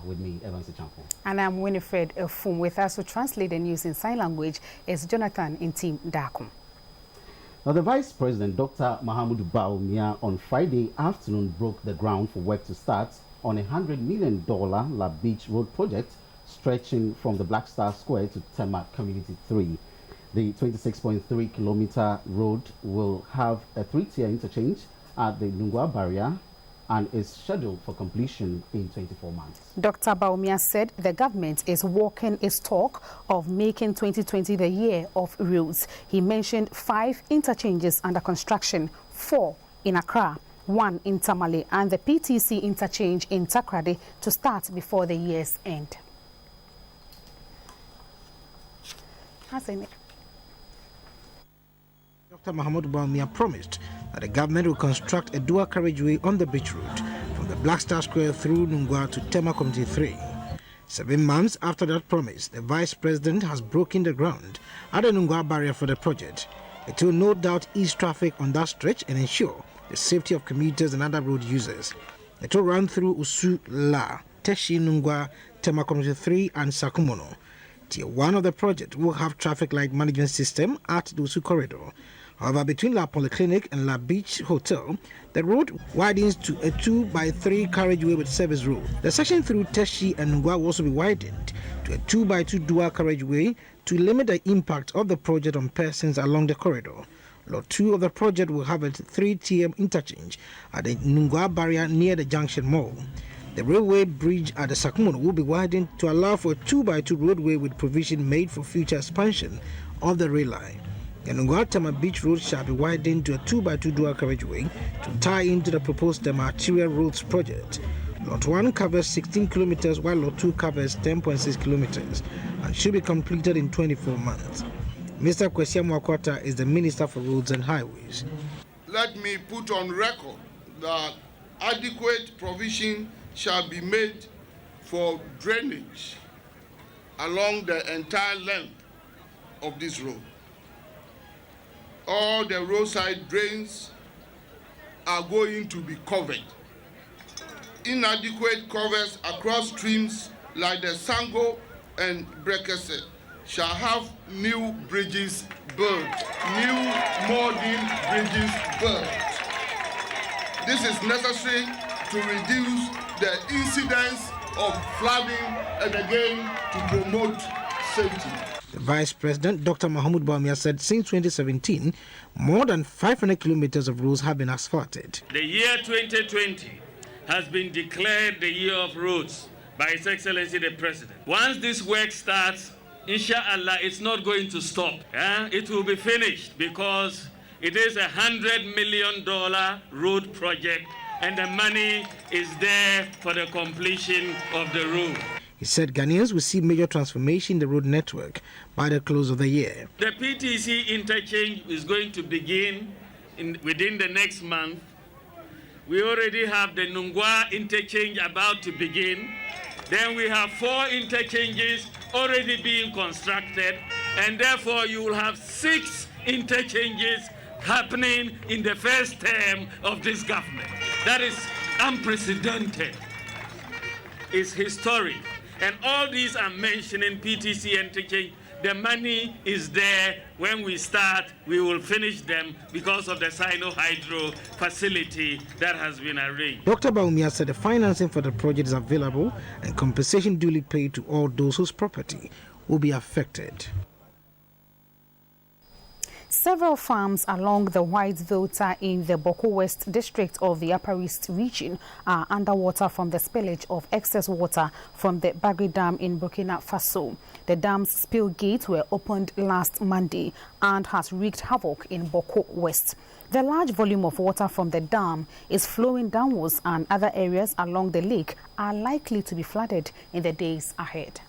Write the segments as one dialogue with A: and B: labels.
A: With me, Evans Champo.
B: And I'm Winifred Efum. With us to translate the news in sign language is Jonathan Intim Dakum.
A: Now, the Vice President, Dr. Mahamudu Bawumia, on Friday afternoon broke the ground for work to start on a $100 million La Beach Road project stretching from the Black Star Square to Tema Community 3. The 26.3 kilometer road will have a 3-tier interchange at the Nungwa barrier and is scheduled for completion in 24 months.
B: Dr. Bawumia said the government is walking its talk of making 2020 the year of roads. He mentioned 5 interchanges under construction, 4 in Accra, 1 in Tamale, and the PTC interchange in Takrady to start before the year's end.
C: Dr. Mahamudu Bawumia promised that the government will construct a dual carriageway on the beach road from the Black Star Square through Nungwa to Tema Community 3. 7 months after that promise, the Vice President has broken the ground at the Nungwa barrier for the project. It will no doubt ease traffic on that stretch and ensure the safety of commuters and other road users. It will run through Usu, La, Teshi, Nungwa, Tema Community 3 and Sakumono. Tier 1 of the project will have traffic light management system at the Usu corridor. However, between La Polyclinic and La Beach Hotel, the road widens to a 2x3 carriageway with service road. The section through Teshi and Nungwa will also be widened to a 2x2 dual carriageway to limit the impact of the project on persons along the corridor. Lot 2 of the project will have a 3-tier interchange at the Nungwa barrier near the Junction Mall. The railway bridge at the Sakumono will be widened to allow for a 2x2 roadway with provision made for future expansion of the rail line. The Nungwa Tema Beach Road shall be widened to a 2x2 dual carriageway to tie into the proposed Tema Arterial Roads project. Lot 1 covers 16 kilometers while Lot 2 covers 10.6 kilometers and should be completed in 24 months. Mr. Kwesi Mwakwata is the Minister for Roads and Highways.
D: Let me put on record that adequate provision shall be made for drainage along the entire length of this road. All the roadside drains are going to be covered. Inadequate covers across streams like the Sango and Brekese shall have new bridges built, new modern bridges built. This is necessary to reduce the incidence of flooding and again to promote safety.
C: The Vice President, Dr. Mahamudu Bawumia, said since 2017, more than 500 kilometers of roads have been asphalted.
E: The year 2020 has been declared the year of roads by His Excellency the President. Once this work starts, inshallah, it's not going to stop. It will be finished because it is $100 million road project and the money is there for the completion of the road.
C: He said Ghanaians will see major transformation in the road network by the close of the year.
E: The PTC interchange is going to begin within the next month. We already have the Nungwa interchange about to begin. Then we have 4 interchanges already being constructed, and therefore you will have 6 interchanges happening in the first term of this government. That is unprecedented. It's historic. And all these are mentioning PTC interchange. The money is there. When we start, we will finish them because of the Sino-Hydro facility that has been arranged.
C: Dr. Bawumia said the financing for the project is available and compensation duly paid to all those whose property will be affected.
B: Several farms along the White Delta in the Boko West district of the Upper East region are underwater from the spillage of excess water from the Bagri Dam in Burkina Faso. The dam's spill gates were opened last Monday and has wreaked havoc in Boko West. The large volume of water from the dam is flowing downwards and other areas along the lake are likely to be flooded in the days ahead.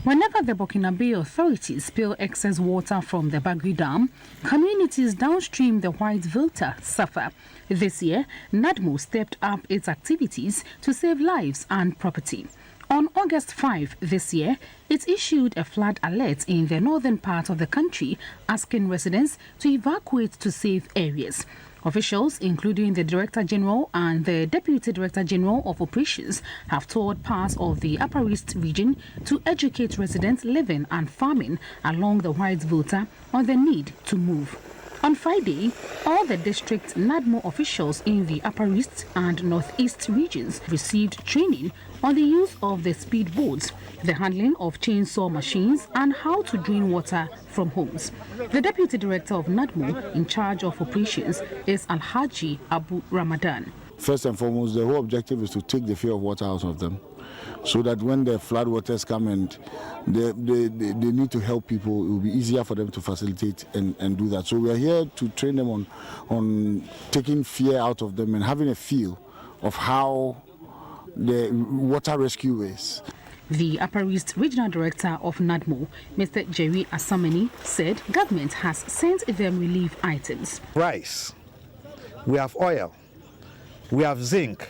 B: Whenever the Burkinabe authorities spill excess water from the Bagri Dam, communities downstream the White Delta suffer. This year, NADMO stepped up its activities to save lives and property. On August 5 this year, it issued a flood alert in the northern part of the country, asking residents to evacuate to safe areas. Officials, including the Director General and the Deputy Director General of Operations, have toured parts of the Upper East region to educate residents living and farming along the White Volta on the need to move. On Friday, all the district NADMO officials in the Upper East and Northeast regions received training on the use of the speedboats, the handling of chainsaw machines, and how to drain water from homes. The Deputy Director of NADMO in charge of operations is Alhaji Abu Ramadan.
F: First and foremost, the whole objective is to take the fear of water out of them, so that when the floodwaters come and they need to help people, it will be easier for them to facilitate and do that. So we are here to train them on taking fear out of them and having a feel of how the water rescue is.
B: The Upper East Regional Director of NADMO, Mr. Jerry Asamani, said government has sent them relief items.
G: Rice, we have oil, we have zinc,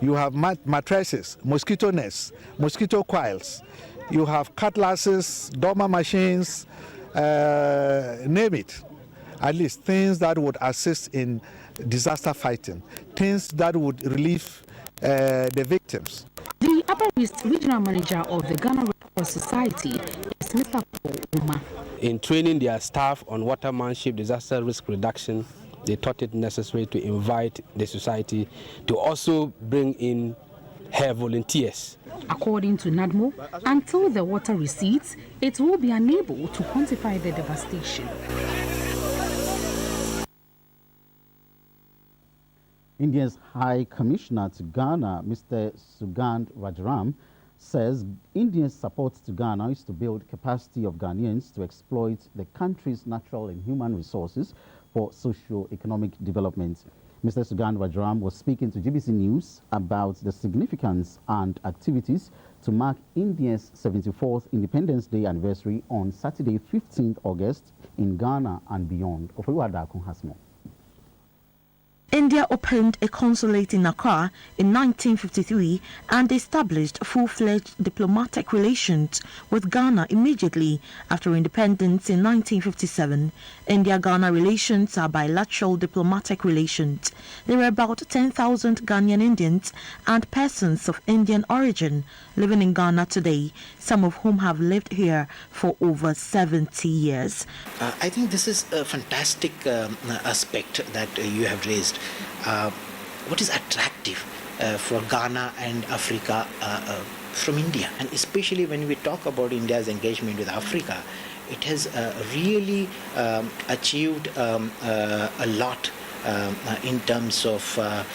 G: you have mattresses, mosquito nets, mosquito coils, you have cutlasses, dormer machines, name it. At least things that would assist in disaster fighting, things that would relieve the victims.
B: The Upper East Regional Manager of the Ghana Red Cross Society is Mr. Paul Uma.
H: In training their staff on watermanship, disaster risk reduction, they thought it necessary to invite the society to also bring in her volunteers.
B: According to NADMO, until the water recedes, it will be unable to quantify the devastation.
A: India's High Commissioner to Ghana, Mr. Sugand Rajaram, says India's support to Ghana is to build capacity of Ghanaians to exploit the country's natural and human resources for socio-economic development. Mr. Sugand Rajaram was speaking to GBC News about the significance and activities to mark India's 74th Independence Day anniversary on Saturday, 15th August in Ghana and beyond. Oferiwadakun has more.
I: India opened a consulate in Accra in 1953 and established full-fledged diplomatic relations with Ghana immediately after independence in 1957. India-Ghana relations are bilateral diplomatic relations. There are about 10,000 Ghanaian Indians and persons of Indian origin living in Ghana today, some of whom have lived here for over 70 years.
J: I think this is a fantastic aspect that you have raised. What is attractive for Ghana and Africa from India? And especially when we talk about India's engagement with Africa, it has really achieved a lot in terms of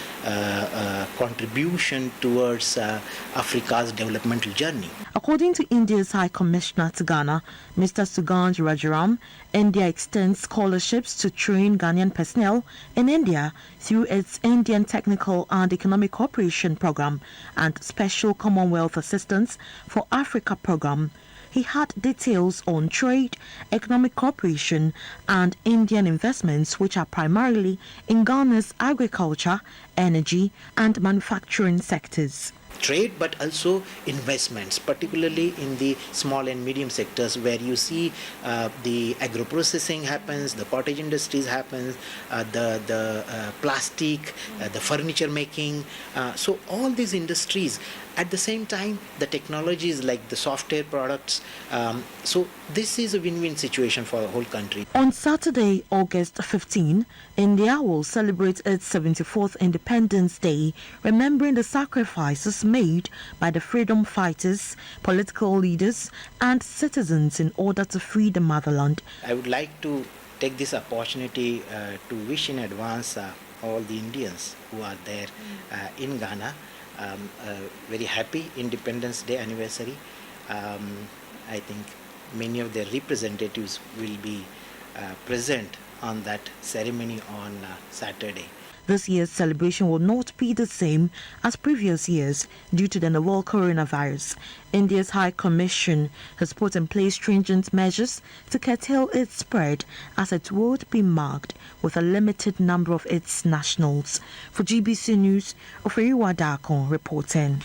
J: contribution towards Africa's developmental journey.
I: According to India's High Commissioner to Ghana, Mr. Sugand Rajaram, India extends scholarships to train Ghanaian personnel in India through its Indian Technical and Economic Cooperation Program and Special Commonwealth Assistance for Africa Program. He had details on trade, economic cooperation, and Indian investments, which are primarily in Ghana's agriculture, energy, and manufacturing sectors.
J: Trade, but also investments, particularly in the small and medium sectors where you see the agro-processing happens, the cottage industries happens, the plastic, the furniture making. So all these industries. At the same time, the technologies like the software products. So this is a win-win situation for the whole country.
I: On Saturday, August 15, India will celebrate its 74th Independence Day, remembering the sacrifices made by the freedom fighters, political leaders, and citizens in order to free the motherland.
J: I would like to take this opportunity to wish in advance all the Indians who are there in Ghana very happy Independence Day anniversary. I think many of their representatives will be present on that ceremony on Saturday.
I: This year's celebration will not be the same as previous years due to the novel coronavirus. India's High Commission has put in place stringent measures to curtail its spread, as it would be marked with a limited number of its nationals. For GBC News, Oferiwadakun reporting.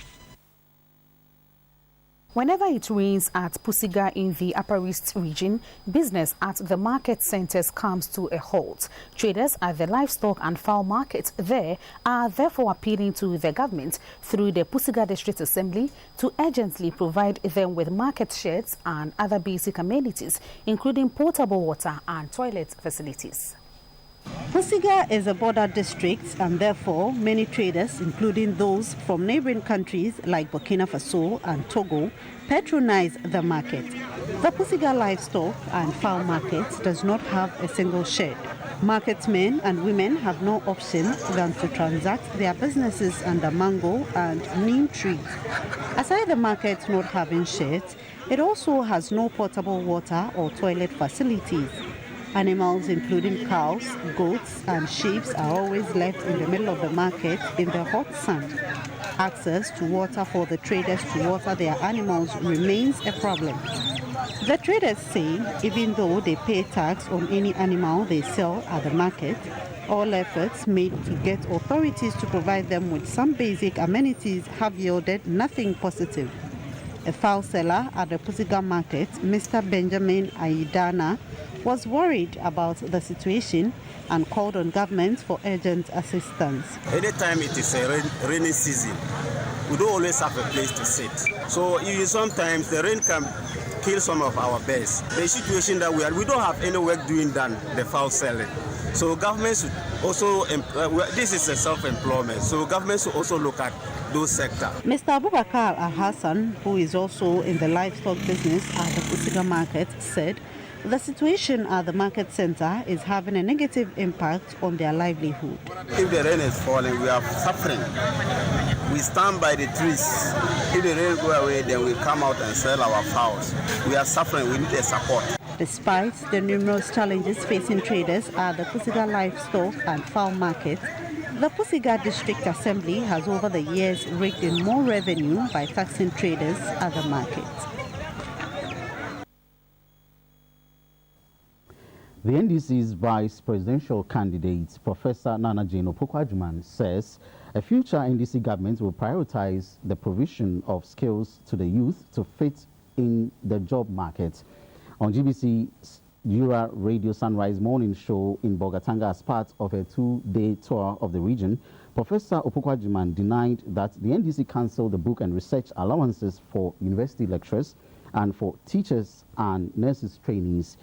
B: Whenever it rains at Pusiga in the Upper East region, business at the market centers comes to a halt. Traders at the livestock and fowl market there are therefore appealing to the government through the Pusiga District Assembly to urgently provide them with market sheds and other basic amenities, including potable water and toilet facilities.
K: Pusiga is a border district, and therefore many traders, including those from neighboring countries like Burkina Faso and Togo, patronize the market. The Pusiga livestock and fowl market does not have a single shed. Marketmen and women have no option than to transact their businesses under mango and neem trees. Aside the market not having sheds, it also has no potable water or toilet facilities. Animals including cows, goats and sheep are always left in the middle of the market in the hot sun. Access to water for the traders to water their animals remains a problem. The traders say even though they pay tax on any animal they sell at the market, all efforts made to get authorities to provide them with some basic amenities have yielded nothing positive. A fowl seller at the Pusiga market, Mr. Benjamin Aidana, was worried about the situation and called on government for urgent assistance.
L: Anytime it is a rainy season, we don't always have a place to sit. So sometimes the rain can kill some of our birds. The situation that we don't have any work doing than the fowl selling. So government should also, this is a self-employment, so government should also look at those sectors.
K: Mr. Abubakar Al-Hassan, who is also in the livestock business at the Pusiga market, said the situation at the market center is having a negative impact on their livelihood.
L: If the rain is falling, we are suffering. We stand by the trees. If the rain go away, then we come out and sell our fowls. We are suffering. We need a support.
K: Despite the numerous challenges facing traders at the Pusiga livestock and fowl market, the Pusiga District Assembly has over the years raked in more revenue by taxing traders at the market.
A: The NDC's vice presidential candidate, Professor Nana Jane Opoku-Agyeman, says a future NDC government will prioritize the provision of skills to the youth to fit in the job market. On GBC's Jura Radio Sunrise Morning Show in Bolgatanga as part of a two-day tour of the region, Professor Opoku-Agyeman denied that the NDC cancelled the book and research allowances for university lecturers and for teachers and nurses trainees.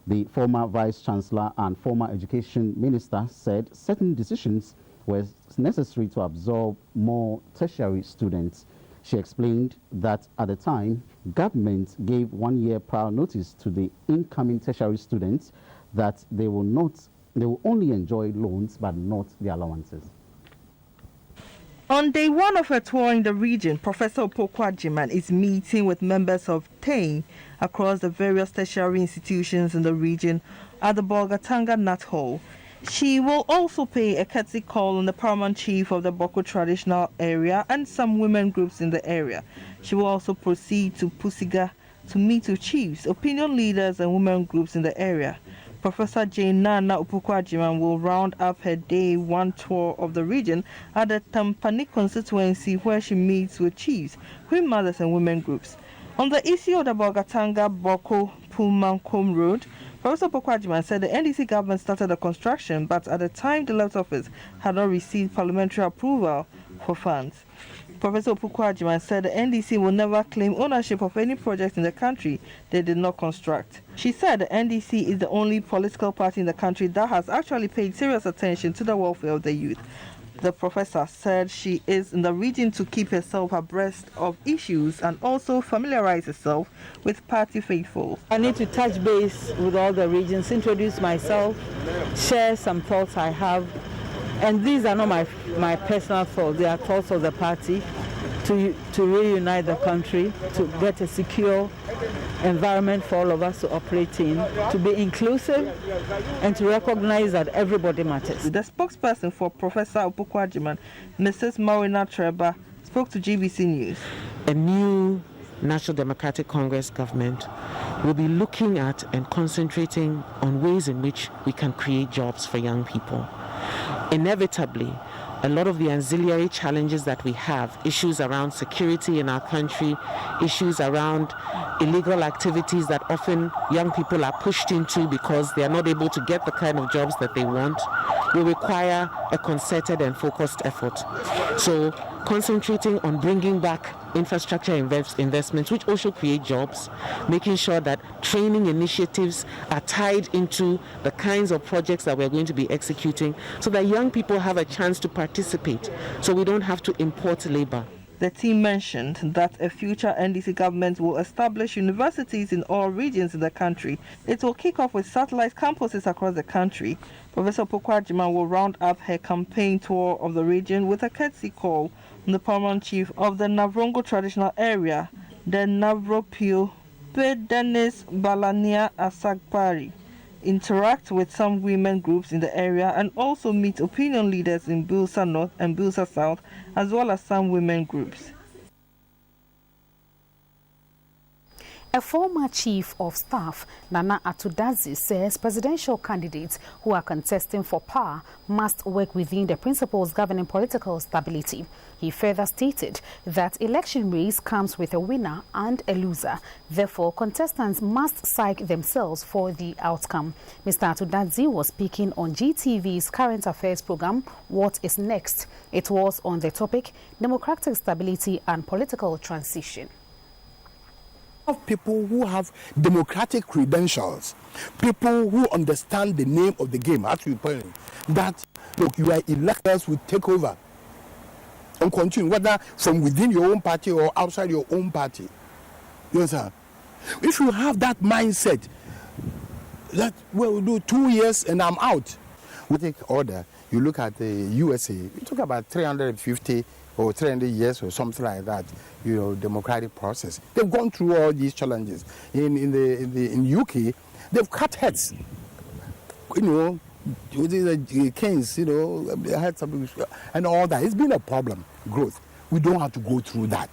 A: The former Vice-Chancellor and former Education Minister said certain decisions were necessary to absorb more tertiary students. She explained that at the time, government gave 1 year prior notice to the incoming tertiary students that they will only enjoy loans but not the allowances.
M: On day one of her tour in the region, Professor Opoku-Agyeman is meeting with members of TAIN across the various tertiary institutions in the region at the Bolgatanga Nut Hall. She will also pay a courtesy call on the paramount chief of the Boko traditional area and some women groups in the area. She will also proceed to Pusiga to meet with chiefs, opinion leaders and women groups in the area. Professor Jane Nana Opoku-Agyeman will round up her day one tour of the region at the Tampani constituency, where she meets with chiefs, queen mothers and women groups. On the issue of the Bolgatanga Boko Pumankom Road, Professor Opoku-Agyeman said the NDC government started the construction, but at the time the left office had not received parliamentary approval for funds. Professor Opoku-Agyeman said the NDC will never claim ownership of any project in the country they did not construct. She said the NDC is the only political party in the country that has actually paid serious attention to the welfare of the youth. The professor said she is in the region to keep herself abreast of issues and also familiarize herself with party faithful.
N: I need to touch base with all the regions, introduce myself, share some thoughts I have. And these are not my personal thoughts, they are thoughts of the party to reunite the country, to get a secure environment for all of us to operate in, to be inclusive and to recognize that everybody matters.
M: The spokesperson for Professor Opoku-Agyeman, Mrs. Marina Treba, spoke to GBC News.
O: A new National Democratic Congress government will be looking at and concentrating on ways in which we can create jobs for young people. Inevitably, a lot of the ancillary challenges that we have, issues around security in our country, issues around illegal activities that often young people are pushed into because they are not able to get the kind of jobs that they want, will require a concerted and focused effort. So concentrating on bringing back infrastructure investments, which also create jobs, making sure that training initiatives are tied into the kinds of projects that we're going to be executing so that young people have a chance to participate, so we don't have to import labor.
M: The team mentioned that a future NDC government will establish universities in all regions in the country. It will kick off with satellite campuses across the country. Professor Pokwa Jiman will round up her campaign tour of the region with a courtesy call on the paramount chief of the Navrongo traditional area, the Navropio Pe Dennis Balania Asagpari, interact with some women groups in the area and also meet opinion leaders in Bilsa North and Bilsa South, as well as some women groups.
B: A former chief of staff, Nana Atudazi, says presidential candidates who are contesting for power must work within the principles governing political stability. He further stated that election race comes with a winner and a loser. Therefore, contestants must psych themselves for the outcome. Mr. Atudazi was speaking on GTV's current affairs program, What is Next? It was on the topic, democratic stability and political transition.
P: Of people who have democratic credentials, people who understand the name of the game, actually playing, that look, you are electors will take over and continue, whether from within your own party or outside your own party. You understand? If you have that mindset that we'll do 2 years and I'm out, we take order. You look at the USA, we talk about 350 or 300 years or something like that, democratic process. They've gone through all these challenges. In UK, they've cut heads. The kings, they had something, and all that. It's been a problem, growth. We don't have to go through that.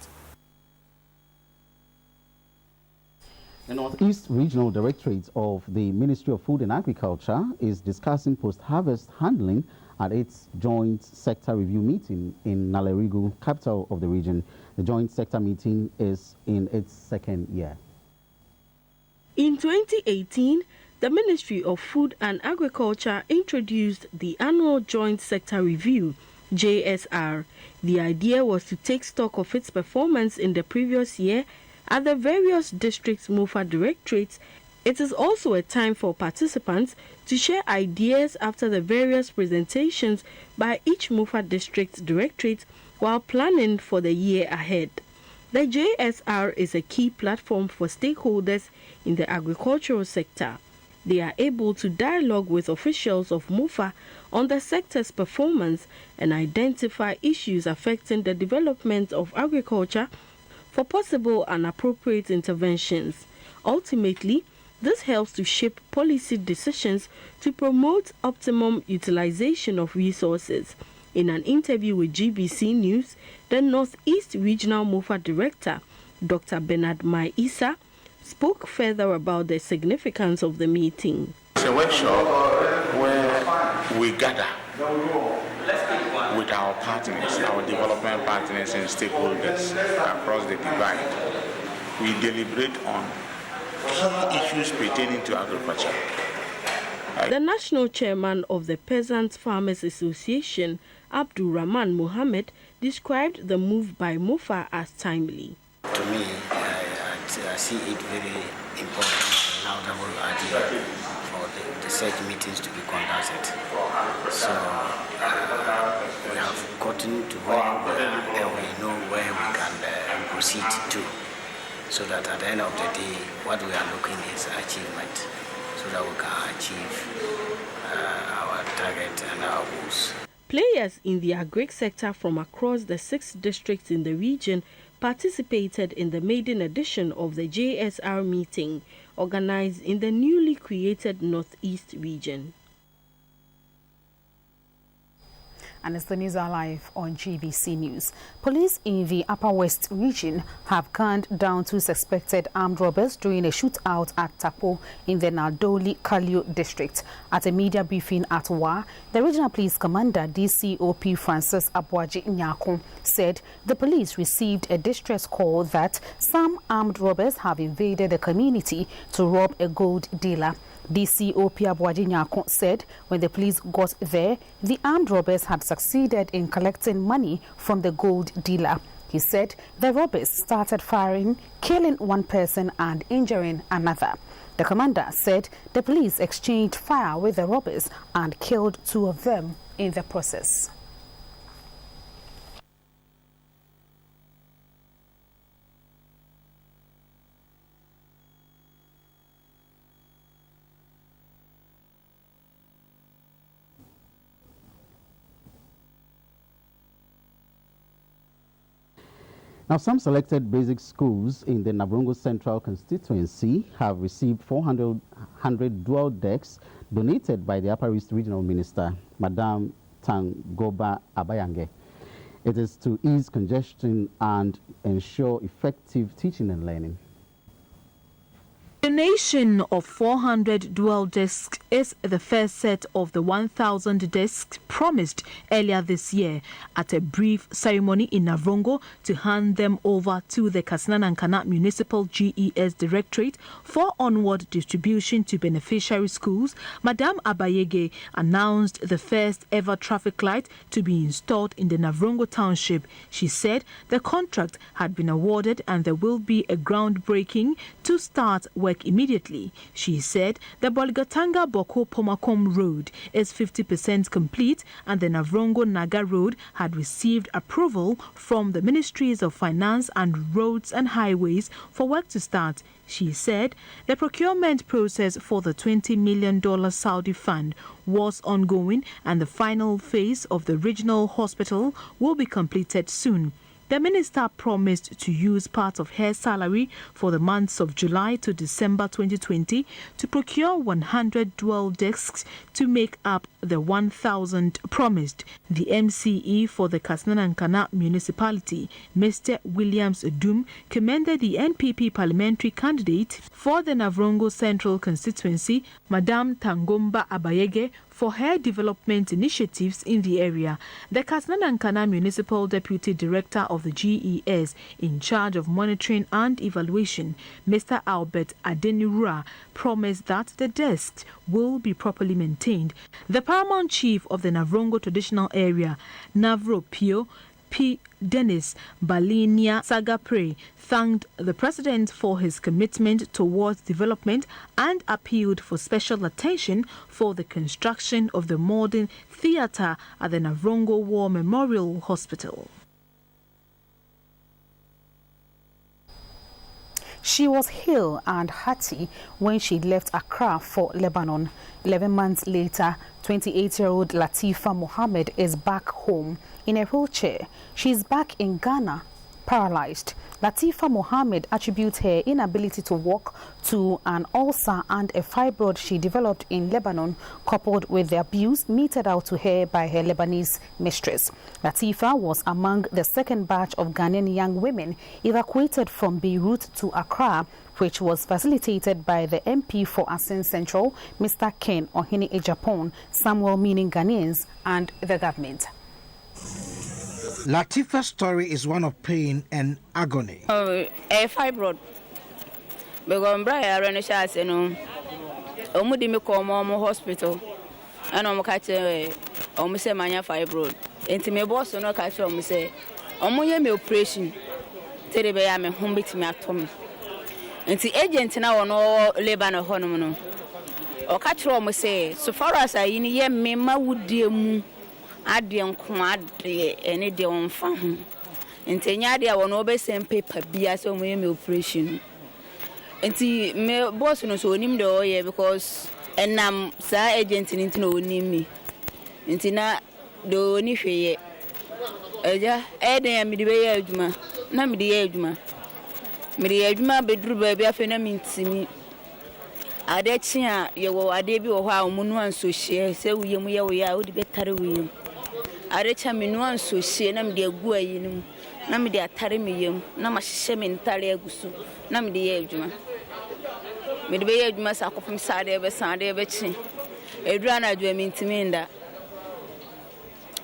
A: The Northeast Regional Directorate of the Ministry of Food and Agriculture is discussing post-harvest handling at its joint sector review meeting in Nalerigu, capital of the region. The joint sector meeting is in its second year.
Q: In 2018, the Ministry of Food and Agriculture introduced the annual Joint Sector Review, JSR. The idea was to take stock of its performance in the previous year at the various districts MOFA directorates. It is also a time for participants to share ideas after the various presentations by each MOFA district directorate while planning for the year ahead. The JSR is a key platform for stakeholders in the agricultural sector. They are able to dialogue with officials of MOFA on the sector's performance and identify issues affecting the development of agriculture for possible and appropriate interventions. Ultimately, this helps to shape policy decisions to promote optimum utilization of resources. In an interview with GBC News, the Northeast Regional MOFA Director, Dr. Bernard Maisa, spoke further about the significance of the meeting.
R: It's a workshop where we gather with our partners, our development partners and stakeholders across the divide. We deliberate on key issues pertaining to agriculture.
Q: The national chairman of the Peasant Farmers Association, Abdul Rahman Mohammed, described the move by MOFA as timely.
S: To me, I see it very important now that we're idea for the such meetings to be conducted. So we have gotten to where we know where we can proceed to, so that at the end of the day, what we are looking is achievement, so that we can achieve our target and our goals.
Q: Players in the agri sector from across the 6 districts in the region participated in the maiden edition of the JSR meeting, organized in the newly created Northeast region.
B: and it's the news are live on GBC News. Police in the Upper West region have gunned down 2 suspected armed robbers during a shootout at Tapo in the Naldoli Kalio district. At a media briefing at Wa, the regional police commander DCOP Francis Abuaji Nyako said the police received a distress call that some armed robbers have invaded the community to rob a gold dealer. DCOP Abuaji Nyako said when the police got there, the armed robbers had succeeded in collecting money from the gold dealer. He said the robbers started firing, killing one person and injuring another. The commander said the police exchanged fire with the robbers and killed 2 of them in the process.
A: Now, some selected basic schools in the Navrongo Central constituency have received 400 dual decks donated by the Upper East Regional Minister, Madam Tangoba Abayange. It is to ease congestion and ensure effective teaching and learning.
Q: Donation of 400 dual discs is the first set of the 1,000 discs promised earlier this year at a brief ceremony in Navrongo to hand them over to the Katsina-Nankana Municipal GES Directorate for onward distribution to beneficiary schools. Madam Abayege announced the first ever traffic light to be installed in the Navrongo township. She said the contract had been awarded and there will be a groundbreaking to start work immediately. She said the Bolgatanga Boko Pomakom Road is 50% complete and the Navrongo Naga Road had received approval from the Ministries of Finance and Roads and Highways for work to start. She said the procurement process for the $20 million Saudi fund was ongoing and the final phase of the regional hospital will be completed soon. The minister promised to use part of her salary for the months of July to December 2020 to procure 100 dual desks to make up the 1,000 promised. The MCE for the Katsina-Nankana municipality, Mr. Williams Doom, commended the NPP parliamentary candidate for the Navrongo Central constituency, Madam Tangomba Abayege, for her development initiatives in the area. The Katsina-Nankana Municipal Deputy Director of the GES in charge of monitoring and evaluation, Mr. Albert Adenirua, promised that the desks will be properly maintained. The paramount chief of the Navrongo traditional area, Navro Pio P. Dennis Balinia Sagapre, thanked the president for his commitment towards development and appealed for special attention for the construction of the modern theatre at the Navrongo War Memorial Hospital.
B: She was hale and hearty when she left Accra for Lebanon. 11 months later, 28-year-old Latifa Mohammed is back home in a wheelchair. She is back in Ghana, paralyzed. Latifa Mohammed attributes her inability to walk to an ulcer and a fibroid she developed in Lebanon, coupled with the abuse meted out to her by her Lebanese mistress. Latifa was among the second batch of Ghanaian young women evacuated from Beirut to Accra, which was facilitated by the MP for Asin Central, Mr. Ken Ohene Ejapon, some well-meaning Ghanaians, and the government.
C: Latifa's story is one of pain and agony.
T: A fibroid. Because I ran a shot, you know, Omudimi come hospital, and I'm catching almost a mania fibroid. And my boss, no catch on me say, Omoya operation, Terebe, I'm a home bit me at home. And the agent now no Lebanon honor. Or catch on say, so far as I in ye, me ma would dear moon. Adian kumad any day on farm. And Tenya, I will no be send paper be as on my operation. And see, me boss no so him the oil because and sa agent into no name me. And Tina do ni fe. Eja, Eden, me the way Edma, na me the Edma. Me the Edma bedroom baby, I feel me. Adechia, you will a debut or how Munu and so share, say we are would be better with you. arecha me no anso hie na me de agu ayi no na me de atare me yam na ma hye me ntare agusu na me de ye adwuma me de be ye adwuma sa akofom sade be sade be chi edura na adwuma me ntimi nda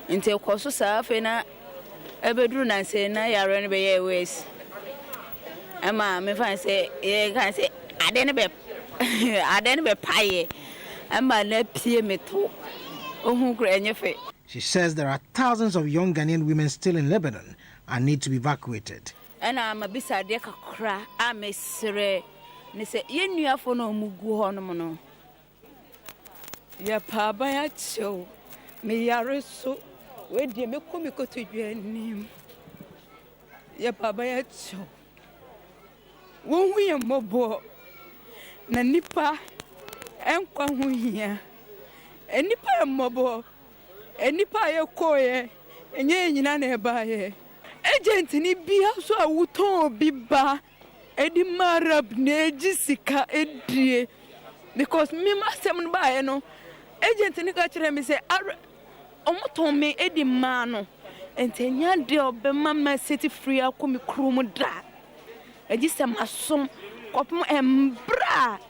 T: nte koso sa afi na ebeduru na se na yare no be ye wes ama me fan say ye kan say ade ne be paye ama na pie me to ohun kra enyefe.
C: She says there are thousands of young Ghanaian women still in Lebanon and need to be evacuated.
T: And I'm a beside the cry, I'm a sere. They say, you knew for no mugu honomono. Ya papa ya cho, me yareso, where dear me come to your name. Ya papa ya cho. Won't we a mobo? Nanipa, and come here. And nipa a mobo. Enipa ye koye enye nyina na eba ye agent ni bia so awuton bi ba edi marab na ejisika edie because me masem no ba ye no agent ni ka kire me say omoton me edi ma no entenya de obema ma city free akomi krum da ejise masom kopum embra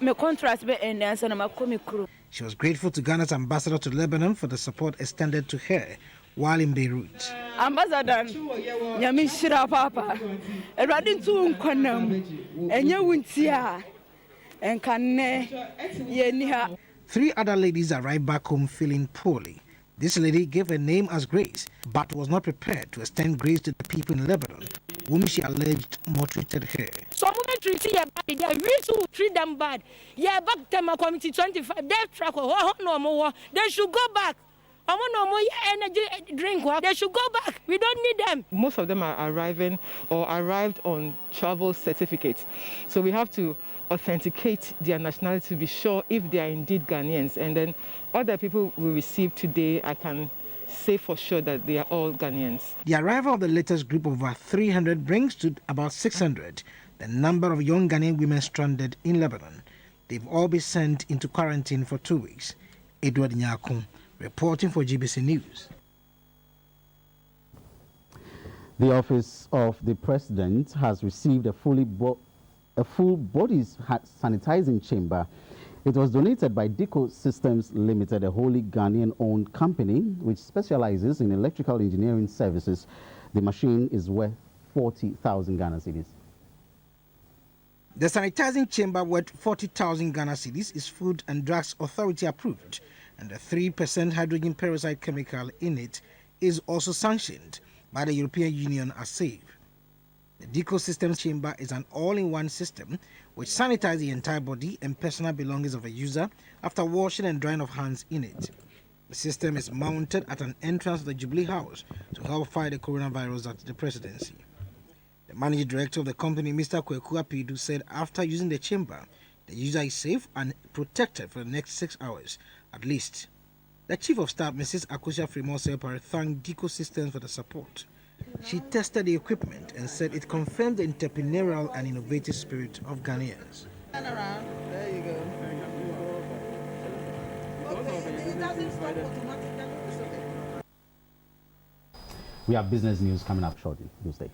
T: me contract be endanse na makomi krum.
C: She was grateful to Ghana's ambassador to Lebanon for the support extended to her while in Beirut.
T: Ambassador, Yamishira Papa, a radin to Unquanam, and Yawuntia, and Cane, Yeniha.
C: 3 other ladies arrived back home feeling poorly. This lady gave her name as Grace, but was not prepared to extend grace to the people in Lebanon, whom she alleged maltreated her.
U: Some women treat you bad, they really treat them bad. Yeah, back to my committee 25, they track, no more, they should go back. I want no more energy drink, they should go back. We don't need them.
V: Most of them are arriving or arrived on travel certificates. So we have to authenticate their nationality to be sure if they are indeed Ghanaians. And then other people we received today, I can say for sure that they are all Ghanaians.
C: The arrival of the latest group of over 300 brings to about 600 the number of young Ghanaian women stranded in Lebanon. They've all been sent into quarantine for 2 weeks. Edward Nyakun, reporting for GBC News.
A: The Office of the President has received a full body sanitizing chamber. It was donated by Deco Systems Limited, a wholly Ghanaian-owned company which specializes in electrical engineering services. The machine is worth 40,000 Ghana cedis.
C: The sanitizing chamber worth 40,000 Ghana cedis is Food and Drugs Authority approved, and the 3% hydrogen peroxide chemical in it is also sanctioned by the European Union as safe. The Deco Systems chamber is an all-in-one system which sanitizes the entire body and personal belongings of a user after washing and drying of hands in it. The system is mounted at an entrance of the Jubilee House to help fight the coronavirus at the presidency. The managing director of the company, Mr. Kweku Apidu, said after using the chamber, the user is safe and protected for the next 6 hours at least. The Chief of Staff, Mrs. Akosia Fremosepare, thanked Deco Systems for the support. She tested the equipment and said it confirmed the entrepreneurial and innovative spirit of Ghanaians.
W: Turn around. There you go. It doesn't stop automatically.
A: We have business news coming up shortly. Do stay.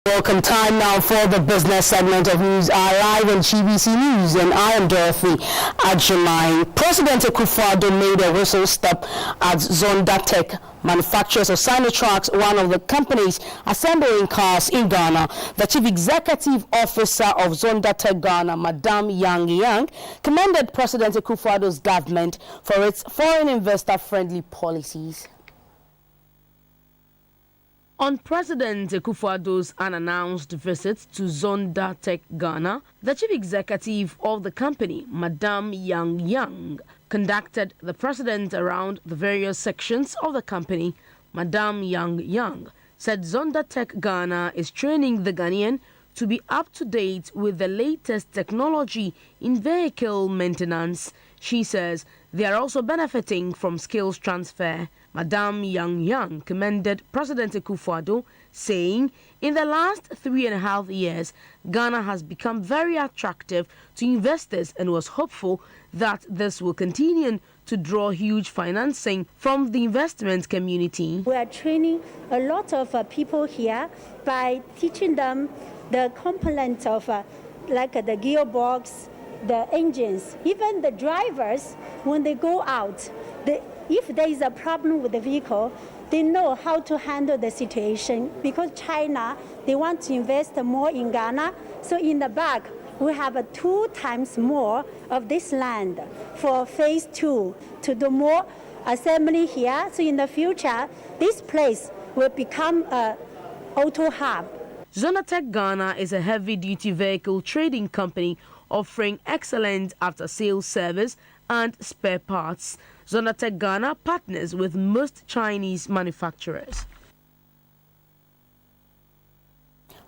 D: Welcome. Time now for the business segment of News Live on GBC News, and I am Dorothy Ajimai. President Akufo-Addo made a whistle step at Zonda Tech Manufacturers of Sinotraks, one of the companies assembling cars in Ghana. The Chief Executive Officer of Zonda Tech Ghana, Madam Yang, commended President Akufo-Addo's government for its foreign investor-friendly policies. On President Akufo-Addo's unannounced visit to Zonda Tech Ghana, the chief executive of the company, Madam Yang, conducted the president around the various sections of the company. Madam Yang said Zonda Tech Ghana is training the Ghanaian to be up to date with the latest technology in vehicle maintenance. She says they are also benefiting from skills transfer. Madam Yang commended President Akufo-Addo, saying in the last 3.5 years, Ghana has become very attractive to investors and was hopeful that this will continue to draw huge financing from the investment community.
E: We are training a lot of people here by teaching them the components of like the gearbox, the engines, even the drivers. When they go out, if there is a problem with the vehicle, they know how to handle the situation. Because China, they want to invest more in Ghana. So in the back, we have 2 times more of this land for phase 2 to do more assembly here. So in the future, this place will become an auto hub.
D: Zonda Tech Ghana is a heavy-duty vehicle trading company offering excellent after-sales service and spare parts. Zonda Tech Ghana partners with most Chinese manufacturers.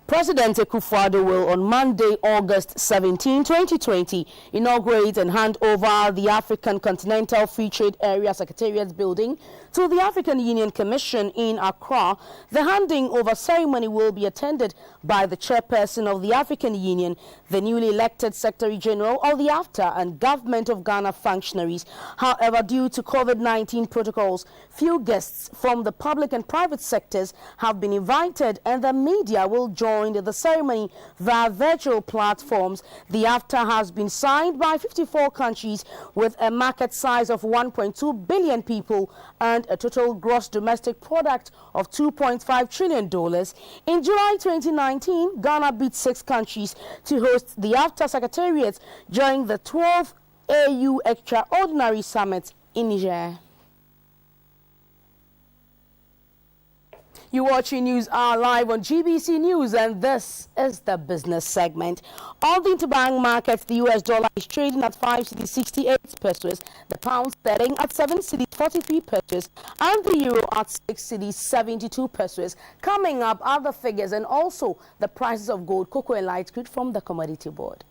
D: President Akufo-Addo will on Monday, August 17, 2020, inaugurate and hand over the African Continental Free Trade Area Secretariat building to the African Union Commission in Accra. The handing over ceremony will be attended by the chairperson of the African Union, the newly elected Secretary General of the AFTA, and Government of Ghana functionaries. However, due to COVID-19 protocols, few guests from the public and private sectors have been invited, and the media will join the ceremony via virtual platforms. The AFTA has been signed by 54 countries with a market size of 1.2 billion people and a total gross domestic product of $2.5 trillion. In July 2019, Ghana beat 6 countries to host the AFTA Secretariat during the 12th AU Extraordinary Summit in Niger. You're watching News Hour live on GBC News, and this is the business segment. On the interbank markets, the US dollar is trading at 5 cedis 68 pesos, the pound sterling at 7 cedis 43 pesos, and the euro at 6 cedis 72 pesos. Coming up are the figures and also the prices of gold, cocoa, and light crude from the Commodity Board.